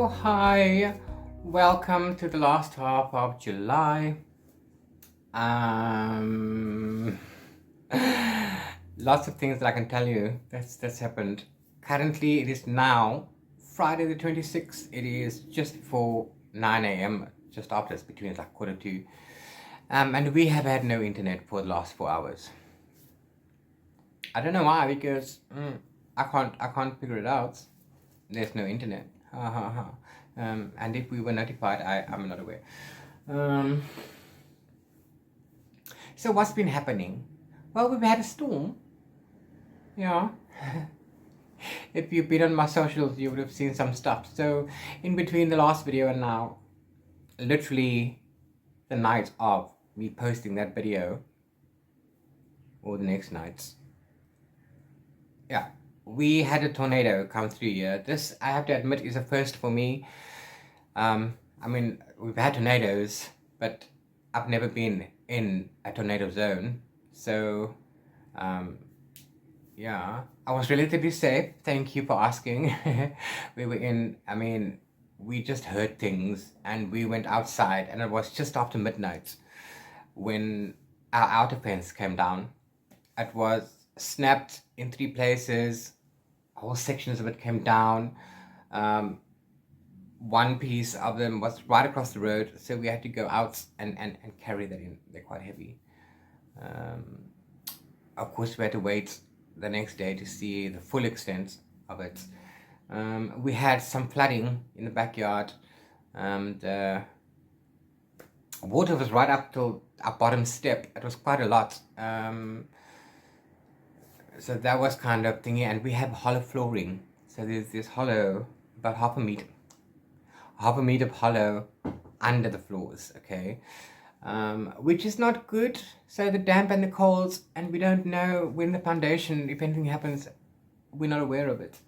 Hi, welcome to the last half of July. Um, Lots of things that I can tell you that's happened. Currently, it is now Friday the 26th. It is just before 9 a.m. Just after, it's between like quarter to. And we have had no internet for the last 4 hours. I don't know why, because I can't figure it out. There's no internet. Ha ha ha. And if we were notified, I'm not aware. Um, so what's been happening? Well, we've had a storm. Yeah. If you've been on my socials, you would have seen some stuff. So in between the last video and now, literally the night of me posting that video, or the next nights, yeah, we had a tornado come through here. This, I have to admit, is a first for me. I mean, we've had tornadoes, but I've never been in a tornado zone. So, yeah, I was relatively safe. Thank you for asking. We were in, I mean, we just heard things and we went outside, and it was just after midnight when our outer fence came down. It was snapped in 3 places. Whole sections of it came down. One piece of them was right across the road, so we had to go out and carry that in. They're quite heavy. Of course, we had to wait the next day to see the full extent of it. We had some flooding in the backyard. The water was right up till our bottom step. It was quite a lot. So that was kind of thingy, and we have hollow flooring. So there's this hollow, about half a meter of hollow under the floors, okay? Which is not good. So the damp and the colds, and we don't know when the foundation, if anything happens, we're not aware of it.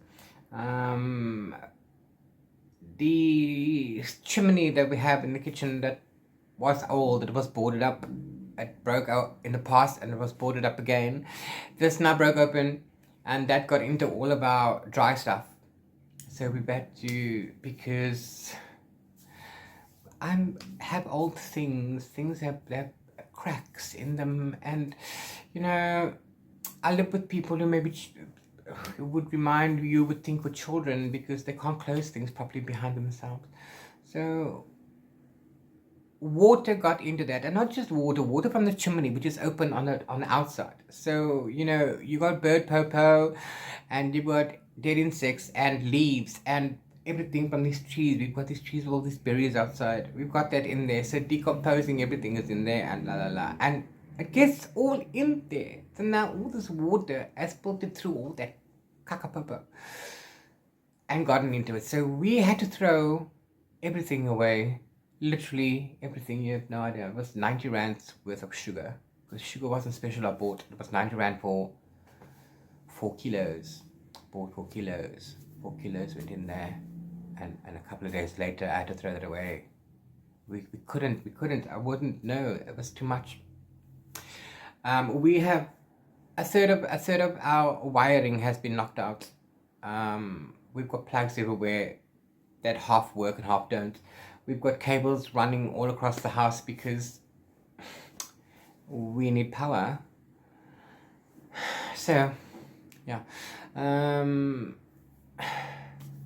The chimney that we have in the kitchen that was old, it was boarded up. It broke out in the past and it was boarded up again. This now broke open, and that got into all of our dry stuff. So we had to, because I have old things have cracks in them, and you know, I live with people who maybe would remind you would think were children, because they can't close things properly behind themselves. So water got into that, and not just water from the chimney, which is open on the outside. So you know, you got bird popo, and you got dead insects and leaves and everything from these trees. We've got these trees with all these berries outside. We've got that in there. So decomposing everything is in there, and la la la, and it gets all in there. So now all this water has filtered through all that kakapopo and gotten into it. So we had to throw everything away. Literally everything. You have no idea. It was 90 rands worth of sugar, because sugar wasn't special. I bought, it was 90 rand for 4 kilos. Bought 4 kilos. 4 kilos went in there, and a couple of days later I had to throw that away. We couldn't. I wouldn't know. It was too much. We have a third of our wiring has been knocked out. We've got plugs everywhere that half work and half don't. We've got cables running all across the house because we need power. So, yeah.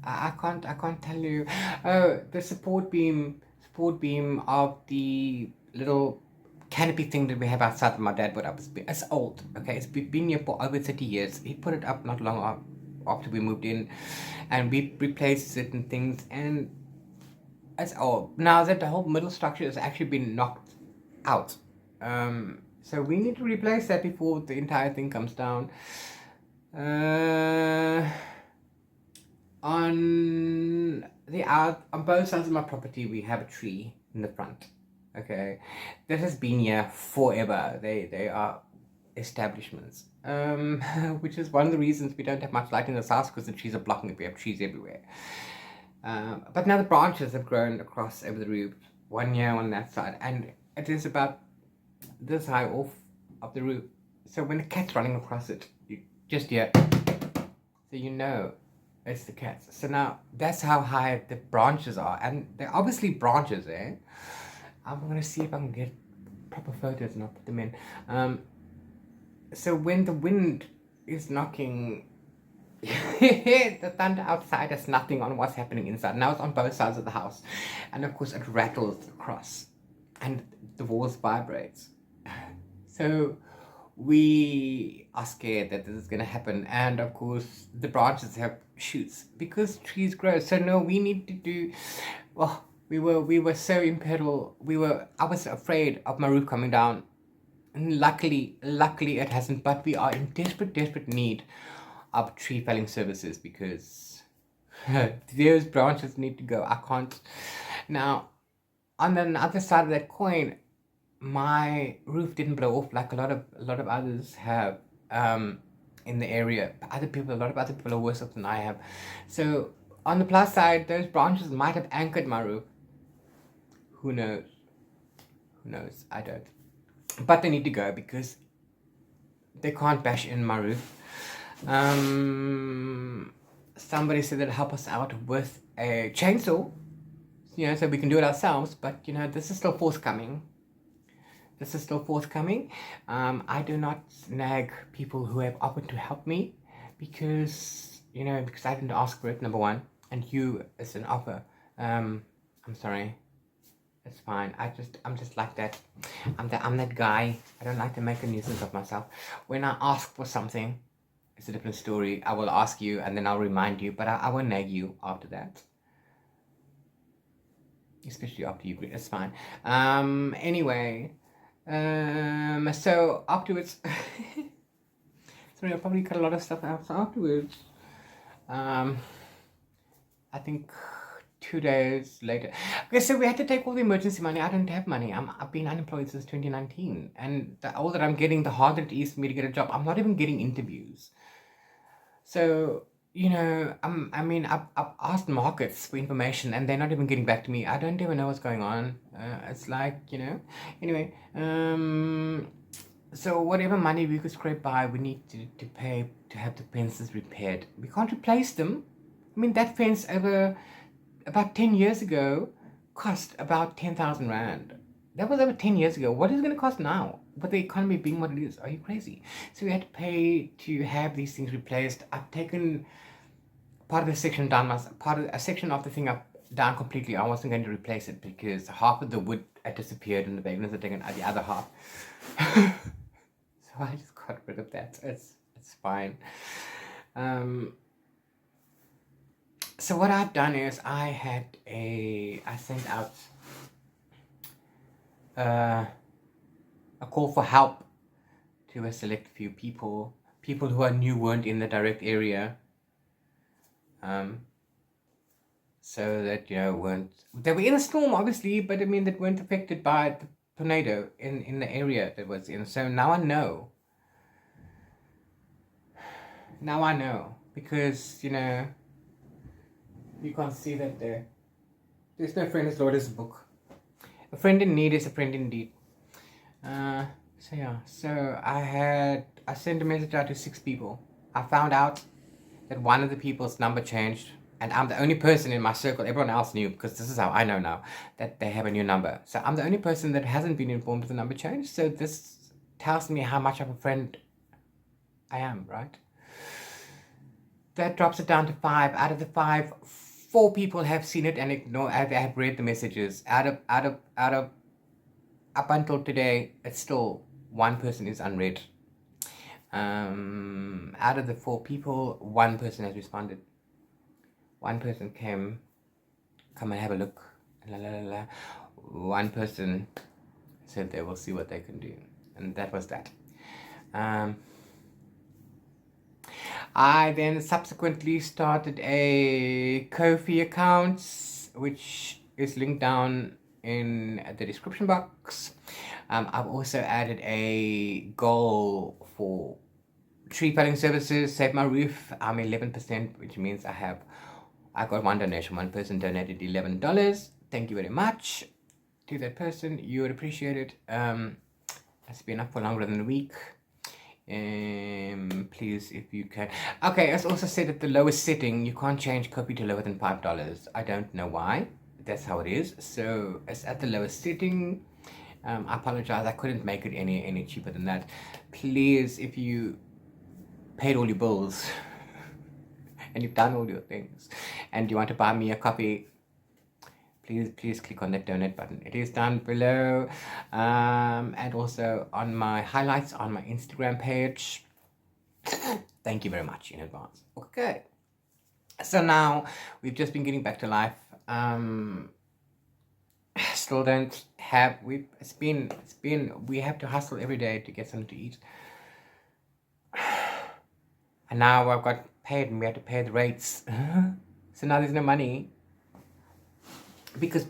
I can't tell you. Oh, the support beam of the little canopy thing that we have outside that my dad put up. It's old, okay? It's been here for over 30 years. He put it up not long after we moved in, and we replaced it and things, and it's old. Now that the whole middle structure has actually been knocked out. So we need to replace that before the entire thing comes down. On both sides of my property, we have a tree in the front. Okay, this has been here forever. They are establishments. Which is one of the reasons we don't have much light in this house, because the trees are blocking it. We have trees everywhere. But now the branches have grown across over the roof, one here on that side, and it is about this high off of the roof. So when a cat's running across it, you just hear, so you know It's the cats. So now that's how high the branches are, and they're obviously branches, eh? I'm gonna see if I can get proper photos and I'll put them in. So when the wind is knocking, the thunder outside has nothing on what's happening inside. Now it's on both sides of the house, and of course it rattles across, and the walls vibrates. So we are scared that this is going to happen, and of course the branches have shoots because trees grow. So no, we need to do. Well, we were so imperil. I was afraid of my roof coming down. And luckily it hasn't. But we are in desperate need of tree felling services because those branches need to go. I can't. Now, on the other side of that coin, my roof didn't blow off like a lot of others have in the area. A lot of other people are worse off than I have. So on the plus side, those branches might have anchored my roof. Who knows? Who knows? I don't. But they need to go because they can't bash in my roof. Somebody said they'd help us out with a chainsaw, so we can do it ourselves. But this is still forthcoming. I do not nag people who have offered to help me because I didn't ask for it, number one, and it's an offer. I'm sorry. It's fine. I'm just like that. I'm that guy. I don't like to make a nuisance of myself. When I ask for something, it's a different story. I will ask you and then I'll remind you, but I won't nag you after that. Especially after you agree. It's fine. Anyway. So afterwards, sorry, I'll probably cut a lot of stuff out. So afterwards, I think 2 days later. Okay, so we had to take all the emergency money. I don't have money. I've been unemployed since 2019, and the older I'm getting, the harder it is for me to get a job. I'm not even getting interviews. So I've asked markets for information, and they're not even getting back to me. I don't even know what's going on. It's like Anyway, so whatever money we could scrape by, we need to pay to have the fences repaired. We can't replace them. I mean, that fence about 10 years ago cost about 10,000 rand. That was over 10 years ago. What is it going to cost now? With the economy being what it is, are you crazy? So we had to pay to have these things replaced. I've taken part of the section down, a section of the thing up down completely. I wasn't going to replace it because half of the wood had disappeared and the vagrants had taken the other half. So I just got rid of that. It's fine. So what I've done is I sent out a call for help to a select few people who I knew weren't in the direct area, so that they were in a storm obviously, but I mean that weren't affected by the tornado in the area that was in. So now I know because you can't see that there. There's no friend as Lord as a book. A friend in need is a friend indeed. So I sent a message out to 6 people. I found out that one of the people's number changed, and I'm the only person in my circle. Everyone else knew, because this is how I know now, that they have a new number. So I'm the only person that hasn't been informed of the number change. So this tells me how much of a friend I am, right? That drops it down to 5. Out of the 5, 4 people have seen it and have read the messages. Out of up until today, it's still 1 person is unread. Out of the 4 people, 1 person has responded. 1 person come and have a look. La, la, la, la. 1 person said they will see what they can do, and that was that. I then subsequently started a Ko-fi account, which is linked down in the description box. I've also added a goal for tree felling services, save my roof. I'm 11%, which means I got 1 donation. 1 person donated $11. Thank you very much to that person. You would appreciate it. It's been up for longer than a week. Please, if you can. Okay, it's also said at the lowest setting, you can't change copy to lower than $5. I don't know why. That's how it is. So it's at the lowest setting. I apologize. I couldn't make it any cheaper than that. Please, if you paid all your bills and you've done all your things and you want to buy me a copy, please click on that donate button. It is down below, and also on my highlights on my Instagram page. Thank you very much in advance. Okay, so now we've just been getting back to life. Still don't have, it's been we have to hustle every day to get something to eat, and now I've got paid and we have to pay the rates. So now there's no money, because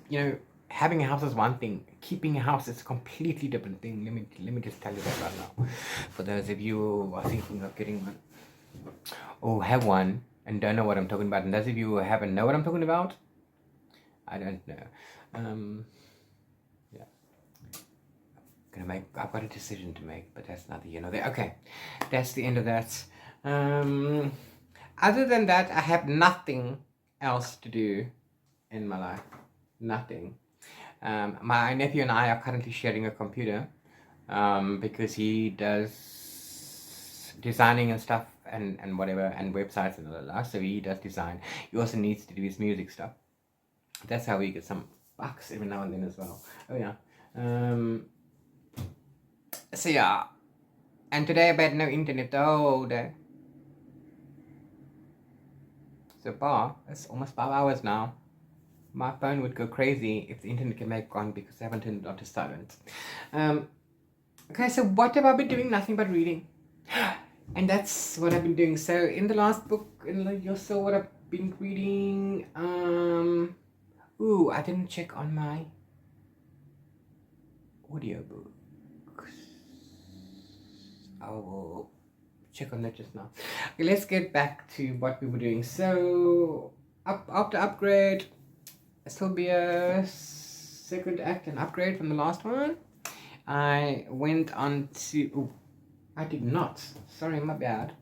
having a house is one thing, keeping a house is a completely different thing. Let me just tell you that right now, for those of you who are thinking of getting one or have one and don't know what I'm talking about, and those of you who haven't know what I'm talking about, I don't know. Yeah, I've got a decision to make, but that's neither okay, that's the end of that. Other than that, I have nothing else to do in my life. Nothing. My nephew and I are currently sharing a computer, because he does designing and stuff and whatever, and websites and blah. So he does design. He also needs to do his music stuff. That's how we get some bucks every now and then as well. Oh yeah. So yeah. And today I've had no internet the whole day. So far, it's almost 5 hours now. My phone would go crazy if the internet came back on, because I haven't turned it on to silent. Okay, so what have I been doing? Nothing but reading. And that's what I've been doing. So in the last book, you saw what I've been reading. I didn't check on my audiobooks. I will check on that just now. Okay, let's get back to what we were doing. So after upgrade, this will be a second act and upgrade from the last one. I went on to... I did not. Sorry, my bad.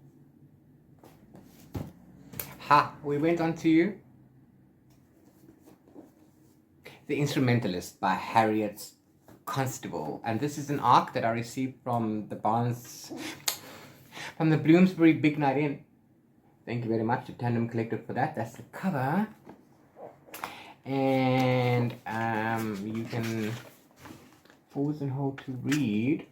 We went on to The Instrumentalist by Harriet Constable. And this is an arc that I received from the Bloomsbury Big Night Inn. Thank you very much to Tandem Collective for that. That's the cover. And you can pause and hold to read,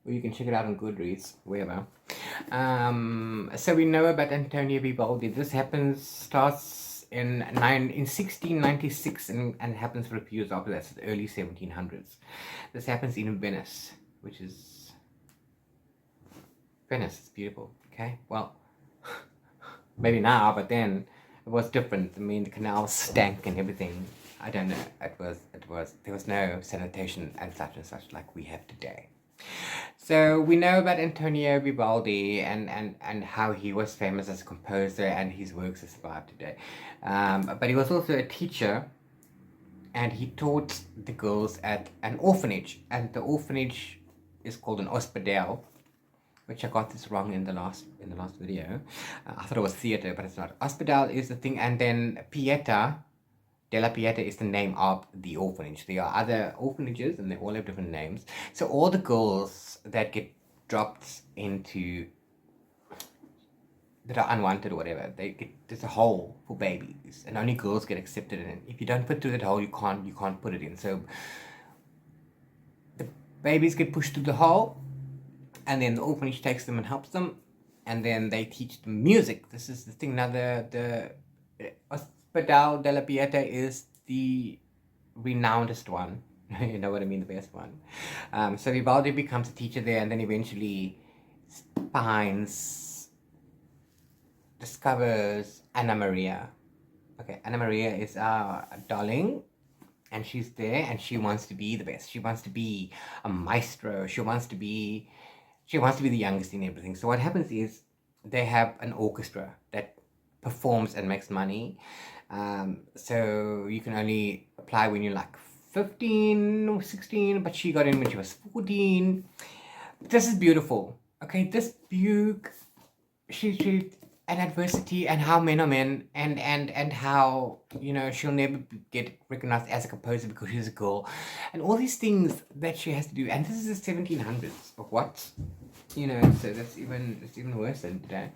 or you can check it out on Goodreads, wherever. So we know about Antonio Vivaldi. This starts in 1696 and happens for a few years after that, so the early 1700s. This happens in Venice, which is... Venice is beautiful, okay? Well, maybe now, but then it was different. I mean, the canals stank and everything. I don't know. There was no sanitation and such like we have today. So we know about Antonio Vivaldi and how he was famous as a composer, and his works have survived today. But he was also a teacher, and he taught the girls at an orphanage, and the orphanage is called an hospital, which I got this wrong in the last video. I thought it was theater, but it's not. Hospital is the thing, and then Pieta, Della Pieta is the name of the orphanage. There are other orphanages, and they all have different names. So all the girls that get dropped into, that are unwanted or whatever, there's a hole for babies, and only girls get accepted in it. If you don't put through that hole, you can't put it in. So the babies get pushed through the hole, and then the orphanage takes them and helps them, and then they teach them music. This is the thing. Now the Hospital della Pieta is the renownedest one. You know what I mean, the best one. So Vivaldi becomes a teacher there, and then eventually discovers Anna Maria. Okay, Anna Maria is our darling, and she's there, and she wants to be the best. She wants to be a maestro. She wants to be the youngest in everything. So what happens is they have an orchestra that performs and makes money. So you can only apply when you're like 15 or 16, but she got in when she was 14. This is beautiful. Okay, this book, she and adversity and how men are men, and how, she'll never get recognized as a composer because she's a girl, and all these things that she has to do. And this is the 1700s, but what, so it's even worse than today.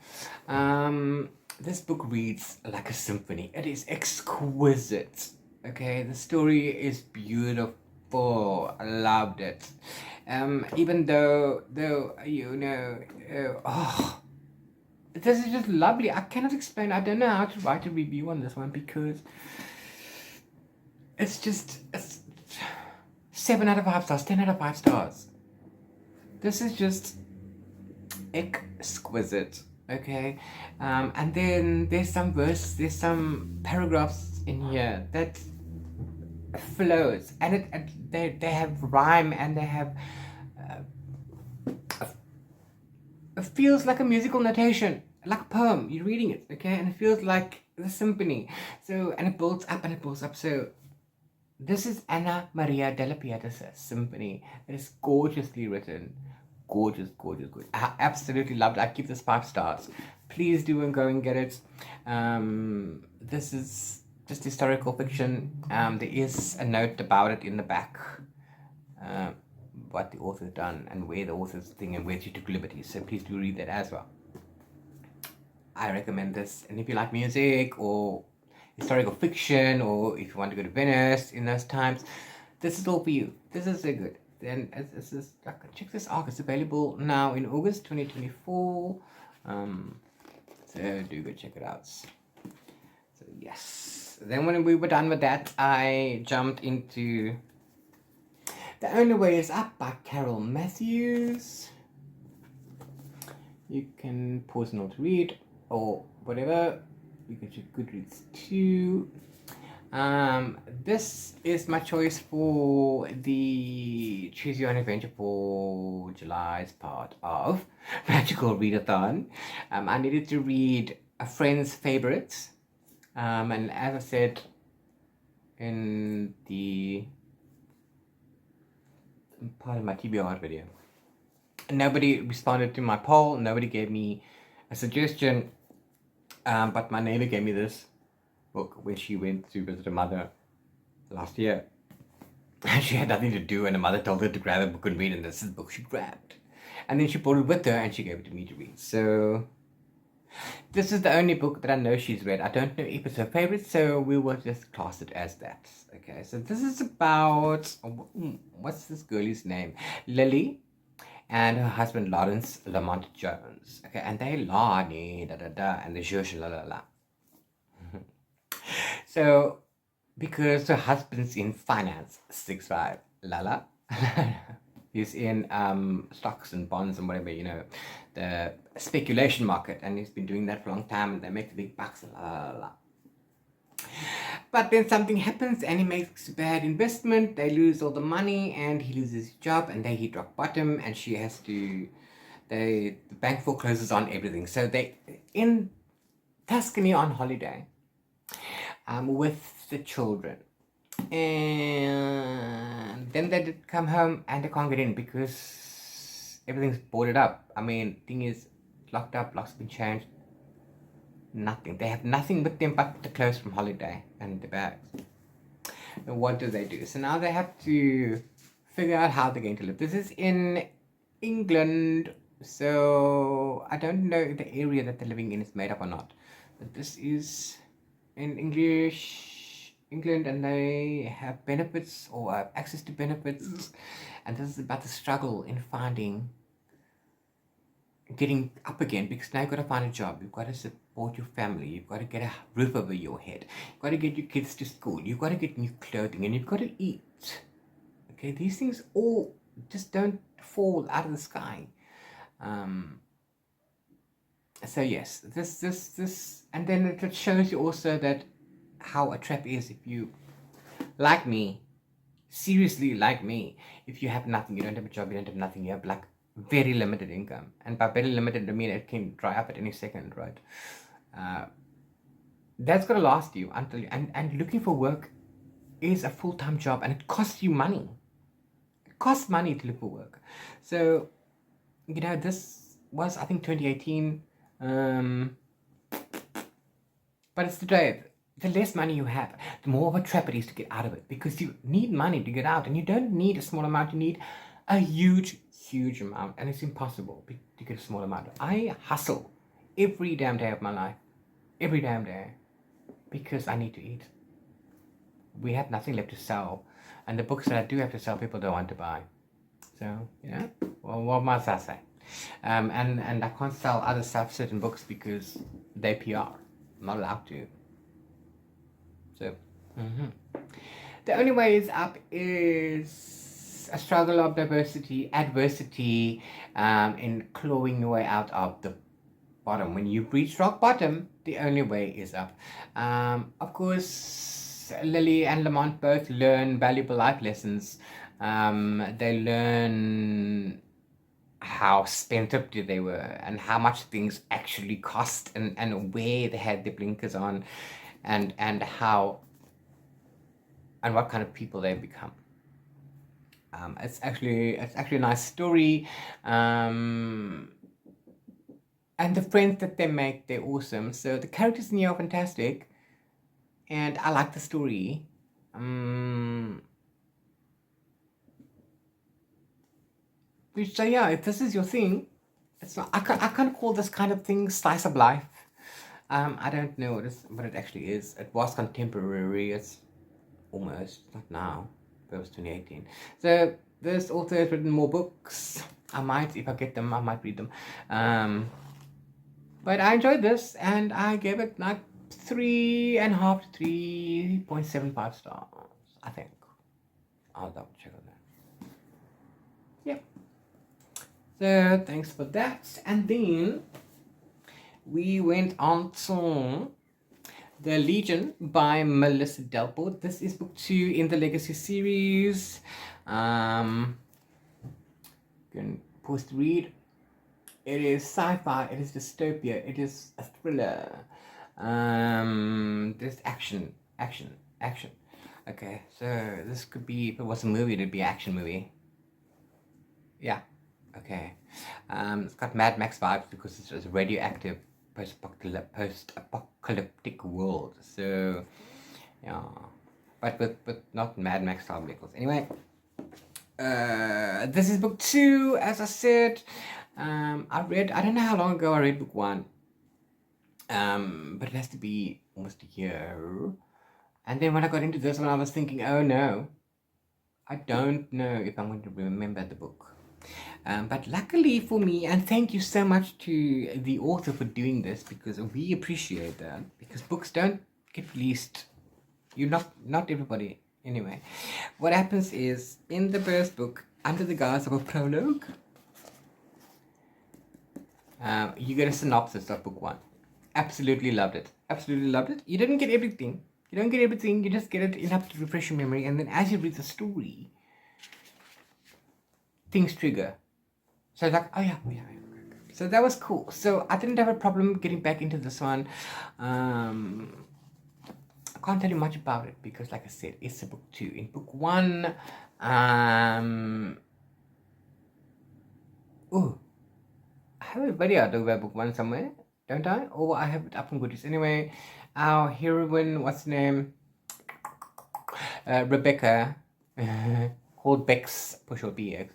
This book reads like a symphony. It is exquisite. Okay, the story is beautiful. I loved it. Even though this is just lovely. I cannot explain. I don't know how to write a review on this one because it's 7 out of 5 stars, 10 out of 5 stars. This is just exquisite. Okay, and then there's some paragraphs in here that flows, and they have rhyme, and they have it feels like a musical notation, like a poem. You're reading it, okay, and it feels like the symphony. So, and it builds up and it builds up. So this is Anna Maria della Pieta's symphony. It is gorgeously written. Gorgeous. I absolutely loved it. I give this 5 stars. Please do and go and get it. This is just historical fiction. There is a note about it in the back, what the author's done and where the author's thing and where she took liberties. So please do read that as well. I recommend this. And if you like music or historical fiction, or if you want to go to Venice in those times, this is all for you. This is so good. Then this is check this out. It's available now in August 2024. So do go check it out. So yes. Then when we were done with that, I jumped into The Only Way Is Up by Carol Matthews. You can pause and not read or whatever. You can check Goodreads too. This is my choice for the Choose Your Own Adventure for July's part of Magical Readathon. I needed to read a friend's favorites. And as I said in the part of my TBR video, nobody responded to my poll. Nobody gave me a suggestion. But my neighbor gave me this book when she went to visit her mother last year. She had nothing to do, and her mother told her to grab a book and read, and this is the book she grabbed. And then she brought it with her, and she gave it to me to read. So this is the only book that I know she's read. I don't know if it's her favorite, so we will just class it as that. Okay, so this is about, what's this girlie's name? Lily and her husband Lawrence Lamont Jones. Okay, and they Lani, and the Zhush, la. So, because her husband's in finance, 6'5", la. He's in stocks and bonds and whatever, the speculation market, and he's been doing that for a long time, and they make the big bucks, la. But then something happens, and he makes a bad investment. They lose all the money, and he loses his job, and they hit rock bottom, and she has to. The bank forecloses on everything. So they in Tuscany on holiday, with the children, and then they did come home, and they can't get in because everything's boarded up. I mean, thing is locked up, locks been changed. Nothing. They have nothing with them but the clothes from holiday and the bags. And what do they do? So now they have to figure out how they're going to live. This is in England, so I don't know if the area that they're living in is made up or not. But this is in England, and they have benefits or have access to benefits. And this is about the struggle in getting up again, because now you've got to find a job, you've got to support your family, you've got to get a roof over your head, you've got to get your kids to school, you've got to get new clothing, and you've got to eat. Okay, these things all just don't fall out of the sky. So yes, this, and then it shows you also that how a trap is if you, like me, seriously like me, if you have nothing, you don't have a job, you don't have nothing, you have like very limited income, and by very limited I mean it can dry up at any second, right? That's gonna last you until you, and looking for work is a full-time job, and it costs you money. It costs money to look for work. So, this was, I think, 2018. Um, but it's the day. The less money you have, the more of a trap it is to get out of it, because you need money to get out, and you don't need a small amount. You need a huge, huge amount, and it's impossible to get a small amount. I hustle every damn day of my life, every damn day, because I need to eat. We have nothing left to sell, and the books that I do have to sell, people don't want to buy. So, well, what must I say? And I can't sell other stuff, certain books, because they PR. I'm not allowed to. So, the only way is up is a struggle of adversity, in clawing your way out of the bottom. When you reach rock bottom, the only way is up. Of course, Lily and Lamont both learn valuable life lessons. They learn how spent up they were, and how much things actually cost, and where they had their blinkers on, and how and what kind of people they've become. It's actually a nice story. And the friends that they make, they're awesome. So the characters in here are fantastic, and I like the story. So yeah, if this is your thing, it's not. I can't call this kind of thing slice of life. I don't know what it actually is. It was contemporary. It's almost not now. It was 2018. So this author has written more books. I might, if I get them, I might read them. But I enjoyed this, and I gave it like 3.5 to 3.75 stars. I think. I'll double check on that. Yep. So thanks for that. And then we went on to The Legion by Melissa Delport. This is book 2 in the Legacy series. You can pause to read. It is sci-fi, it is dystopia, it is a thriller. There's action. Okay, so this could be, if it was a movie, it'd be an action movie. Yeah, okay. It's got Mad Max vibes because it's a radioactive post-apocalyptic world. So, yeah, but with not Mad Max style vehicles. Anyway, this is book 2, as I said. I don't know how long ago I read book 1. But it has to be almost a year. And then when I got into this one, I was thinking, oh no, I don't know if I'm going to remember the book. But luckily for me, and thank you so much to the author for doing this, because we appreciate that, because books don't get released. Not everybody. Anyway, what happens is, in the first book, under the guise of a prologue, you get a synopsis of book 1. Absolutely loved it. You didn't get everything. You don't get everything. You just get it enough to refresh your memory, and then as you read the story, things trigger. So it's like, oh yeah. So that was cool. So I didn't have a problem getting back into this one. I can't tell you much about it because, like I said, it's a book 2. In book 1, I have a video about book 1 somewhere, don't I? Or I have it up on Goodies. Anyway, our heroine, what's her name? Rebecca, called Bex, push or BX,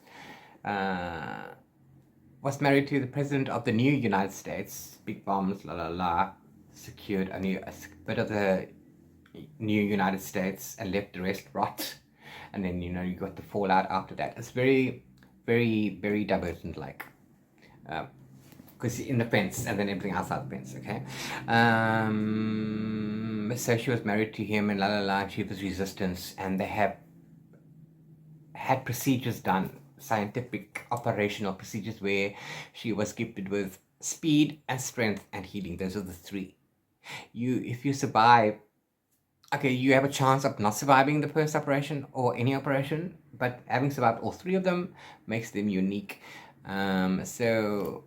was married to the president of the new United States. Big bombs, secured only a bit of the new United States and left the rest rot. And then, you got the fallout after that. It's very, very, very Divergent-like. Because in the fence and then everything outside the fence, okay? So she was married to him, and she was resistance, and they had procedures done, scientific operational procedures, where she was gifted with speed and strength and healing. Those are the 3. If you survive, okay, you have a chance of not surviving the first operation or any operation, but having survived all 3 of them makes them unique. So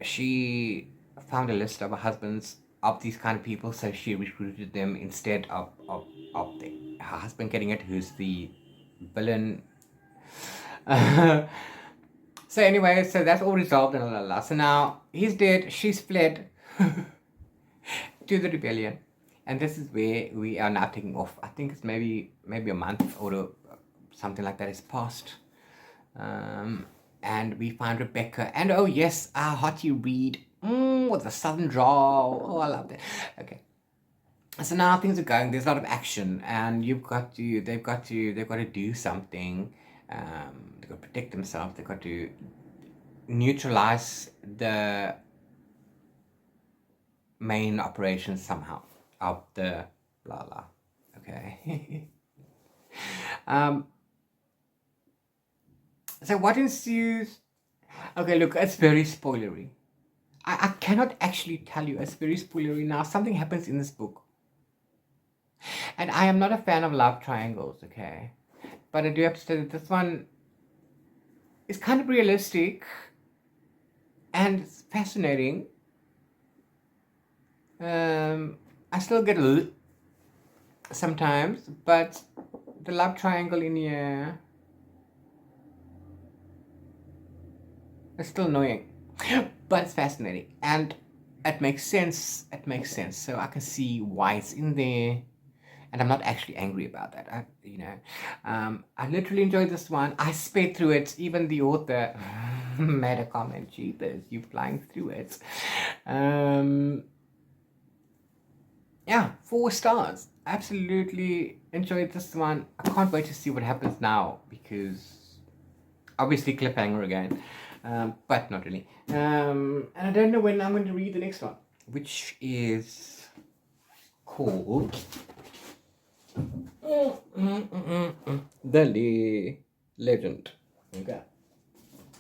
she found a list of her husband's of these kind of people, so she recruited them instead of her husband getting it, who's the villain. So anyway, so that's all resolved and la la la. So now he's dead, she's fled to the rebellion, and this is where we are now taking off. I think it's maybe a month or something like that has passed. And we find Rebecca, and oh yes, our hearty read with the southern drawl. Oh, I love that. Okay, so now things are going. There's a lot of action, and they've got to do something. They've got to protect themselves. They've got to neutralize the main operations somehow of the blah blah. Okay. So what ensues? Okay, look, it's very spoilery. I cannot actually tell you. It's very spoilery. Now, something happens in this book. And I am not a fan of love triangles, okay? But I do have to say that this one is kind of realistic and it's fascinating. I still get sometimes, but the love triangle in here is still annoying. But it's fascinating. And it makes sense. It makes sense. So I can see why it's in there. And I'm not actually angry about that. I literally enjoyed this one. I sped through it. Even the author made a comment. Jeepers, you flying through it. Yeah, 4 stars. Absolutely enjoyed this one. I can't wait to see what happens now because obviously cliffhanger again. But not really. And I don't know when I'm going to read the next one, which is called The Legend. Okay.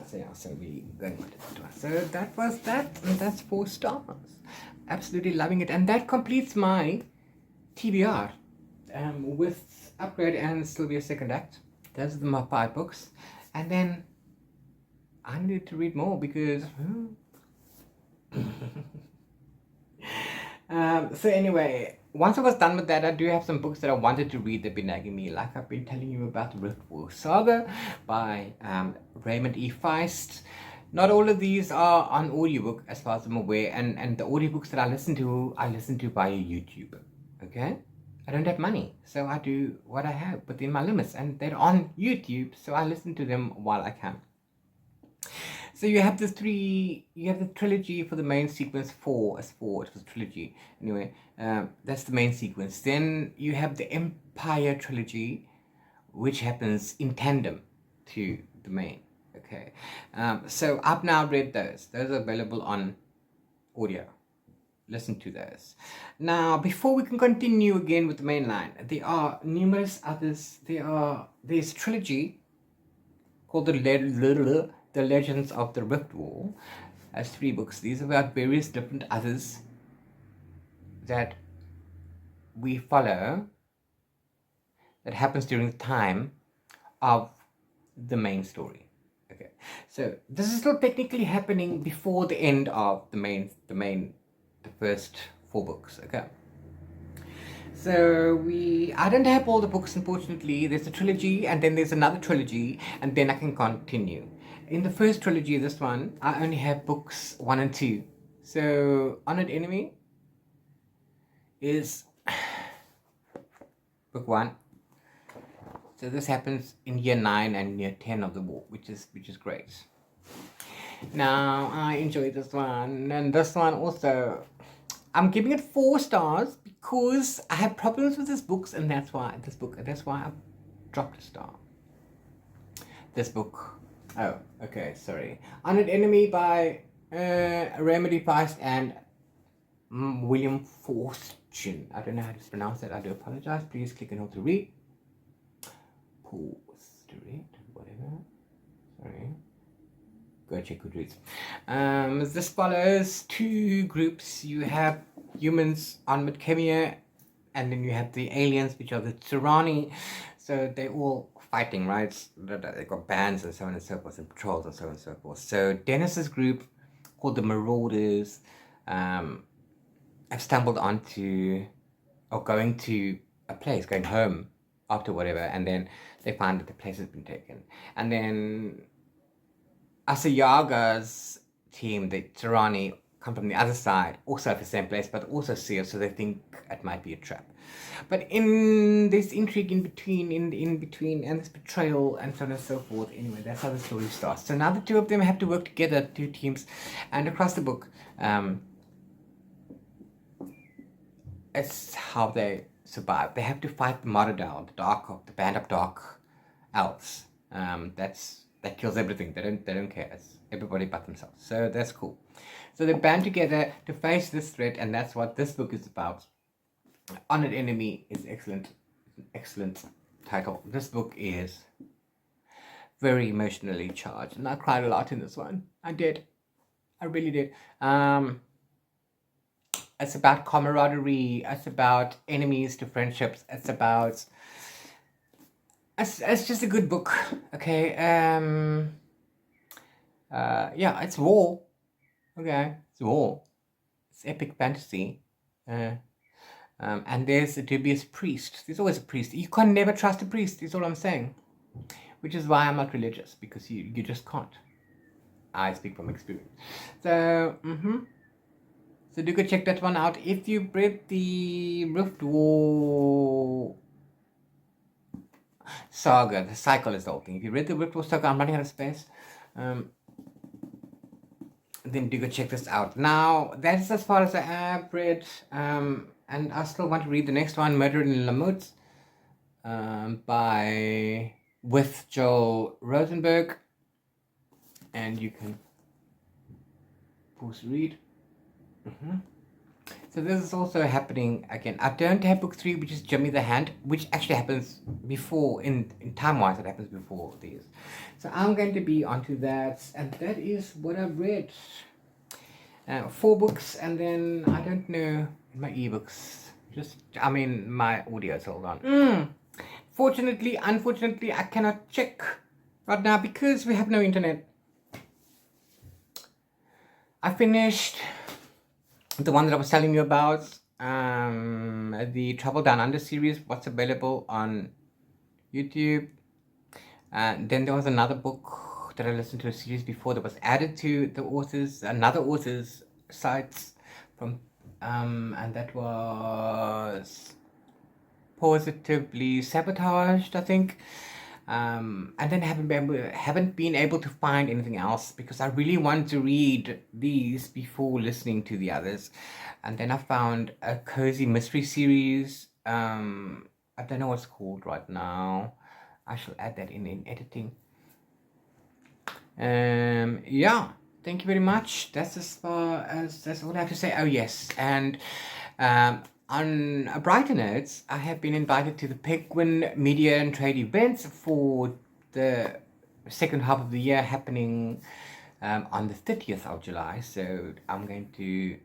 So we going to that one. So that was that, and that's 4 stars. Absolutely loving it, and that completes my TBR with Upgrade and Sylvia's second act. Those are my 5 books, and then I needed to read more because. So anyway, once I was done with that, I do have some books that I wanted to read that have been nagging me. Like I've been telling you about the Riftwar Saga by Raymond E. Feist. Not all of these are on audiobook as far as I'm aware, and the audiobooks that I listen to via YouTube. Okay? I don't have money, so I do what I have within my limits, and they're on YouTube, so I listen to them while I can. So you have the trilogy for the main sequence. 4 as 4, it was trilogy. Anyway, that's the main sequence. Then you have the Empire trilogy, which happens in tandem to the main. Okay, so I've now read those. Those are available on audio. Listen to those. Now, before we can continue again with the main line, there are numerous others. There's trilogy called the Legends of the Riftwar. Has 3 books. These are about various different others that we follow that happens during the time of the main story. Okay, so this is still technically happening before the end of the first 4 books. Okay, so I don't have all the books, unfortunately. There's a trilogy, and then there's another trilogy, and then I can continue. In the first trilogy, this one, I only have books 1 and 2. So Honored Enemy is book 1. So this happens in year 9 and year 10 of the war, which is great. Now I enjoyed this one, and this one also. I'm giving it 4 stars because I have problems with this books, and that's why I dropped a star. This book. Oh, okay, sorry. Honored Enemy by Raymond E. Feist and William Forstchen. I don't know how to pronounce that. I do apologize. Please click on how to read. Pause to read, whatever. Sorry. Go check Goodreads. This follows 2 groups. You have humans on Midkemia, and then you have the aliens, which are the Tsirani. So they're all fighting, right? They've got bands and so on and so forth, and patrols and so on and so forth. So Dennis's group, called the Marauders, have stumbled onto or going to a place, going home after whatever, and then they find that the place has been taken. And then Asayaga's team, the Tirani, come from the other side, also at the same place, but also see us, so they think it might be a trap. But in this intrigue in between, in between, and this betrayal, and so on and so forth. Anyway, that's how the story starts. So now the two of them have to work together, two teams, and across the book, it's how they survive. They have to fight the Moradal, the band of dark elves. That kills everything. They don't care. It's everybody but themselves. So that's cool. So they band together to face this threat, and that's what this book is about. Honored Enemy is excellent. Excellent title. This book is very emotionally charged, and I cried a lot in this one. I did. I really did. It's about camaraderie. It's about enemies to friendships. It's about... It's just a good book, okay? Yeah, it's war. Okay, it's war. It's epic fantasy. And there's a dubious priest. There's always a priest. You can never trust a priest, is all I'm saying. Which is why I'm not religious, because you just can't. I speak from experience. So, So do go check that one out. If you read the Rift War saga, the cycle is the whole thing. If you read the Rift War saga, I'm running out of space. Then do go check this out. Now, that's as far as I have read. And I still want to read the next one, Murder in Lamut, with Joel Rosenberg. And you can pause read. So this is also happening again. I don't have book 3, which is Jimmy the Hand, which actually happens before, in time-wise, it happens before these. So I'm going to be onto that, and that is what I've read. 4 books, and then, I don't know, my ebooks. My audios, hold on. Unfortunately, I cannot check right now because we have no internet. I finished the one that I was telling you about, the Travel Down Under series, what's available on YouTube. And then there was another book that I listened to a series before that was added to the another author's sites from, and that was Positively Sabotaged, I think. And then haven't been able to find anything else because I really want to read these before listening to the others. And then I found a cozy mystery series. I don't know what it's called right now. I shall add that in editing. Yeah, thank you very much. That's all I have to say. Oh yes, and on a brighter note, I have been invited to the Penguin Media and Trade events for the second half of the year, happening on the 30th of July. So I'm going to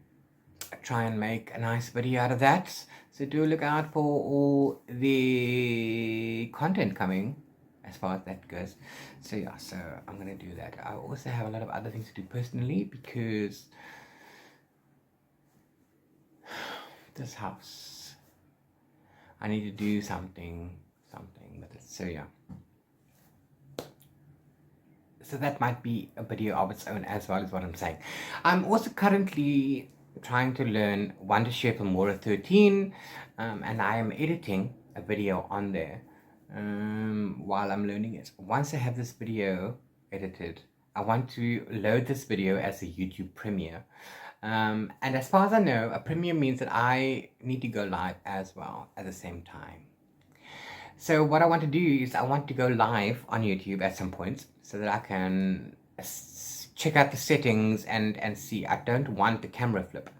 try and make a nice video out of that. So do look out for all the content coming as far as that goes. So yeah, so I'm going to do that. I also have a lot of other things to do personally because this house, I need to do something with it. So yeah, so that might be a video of its own as well as what I'm saying. I'm also currently trying to learn Wondershare Filmora 13, and I am editing a video on there while I'm learning it. Once I have this video edited, I want to load this video as a YouTube premiere. And as far as I know, a premiere means that I need to go live as well at the same time. So what I want to do is I want to go live on YouTube at some point so that I can check out the settings and see. I don't want the camera flip.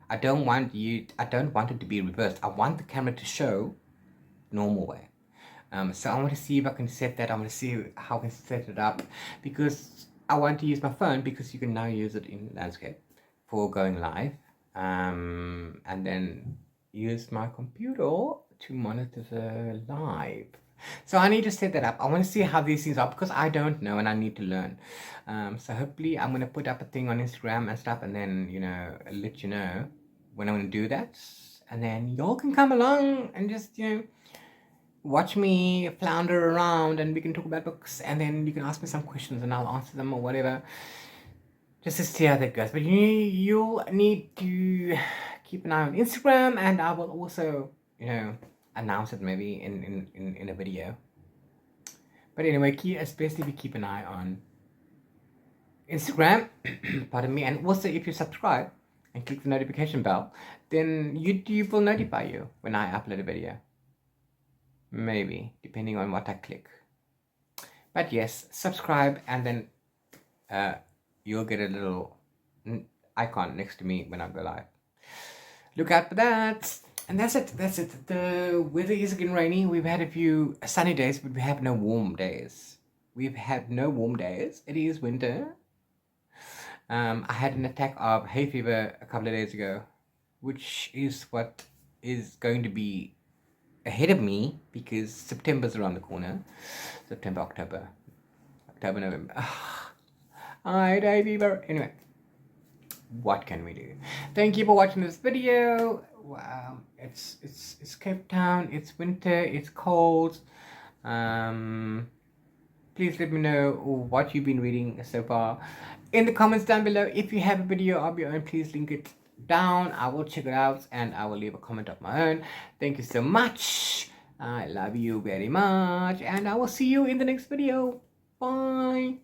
I don't want it to be reversed. I want the camera to show normal way. So I want to see if I can set that. I want to see how I can set it up because I want to use my phone because you can now use it in landscape for going live, and then use my computer to monitor the live. So I need to set that up. I want to see how these things are because I don't know and I need to learn. So hopefully I'm going to put up a thing on Instagram and stuff and then, let you know when I'm going to do that. And then y'all can come along and just, watch me flounder around and we can talk about books. And then you can ask me some questions and I'll answer them or whatever. Just to see how that goes. But you'll need to keep an eye on Instagram, and I will also, announce it maybe in a video. But anyway, especially keep an eye on Instagram, pardon me, and also if you subscribe and click the notification bell, then YouTube will notify you when I upload a video. Maybe, depending on what I click. But yes, subscribe, and then you'll get a little icon next to me when I go live. Look out for that. And that's it. The weather is getting rainy. We've had a few sunny days, but we have no warm days. We've had no warm days. It is winter. I had an attack of hay fever a couple of days ago, which is what is going to be ahead of me because September's around the corner. September, October, November. I had hay fever. Anyway, what can we do? Thank you for watching this video. Wow, it's Cape Town. It's winter. It's cold. Please let me know what you've been reading so far in the comments down below. If you have a video of your own, please link it down. I will check it out and I will leave a comment of my own. Thank you so much. I love you very much, and I will see you in the next video. Bye.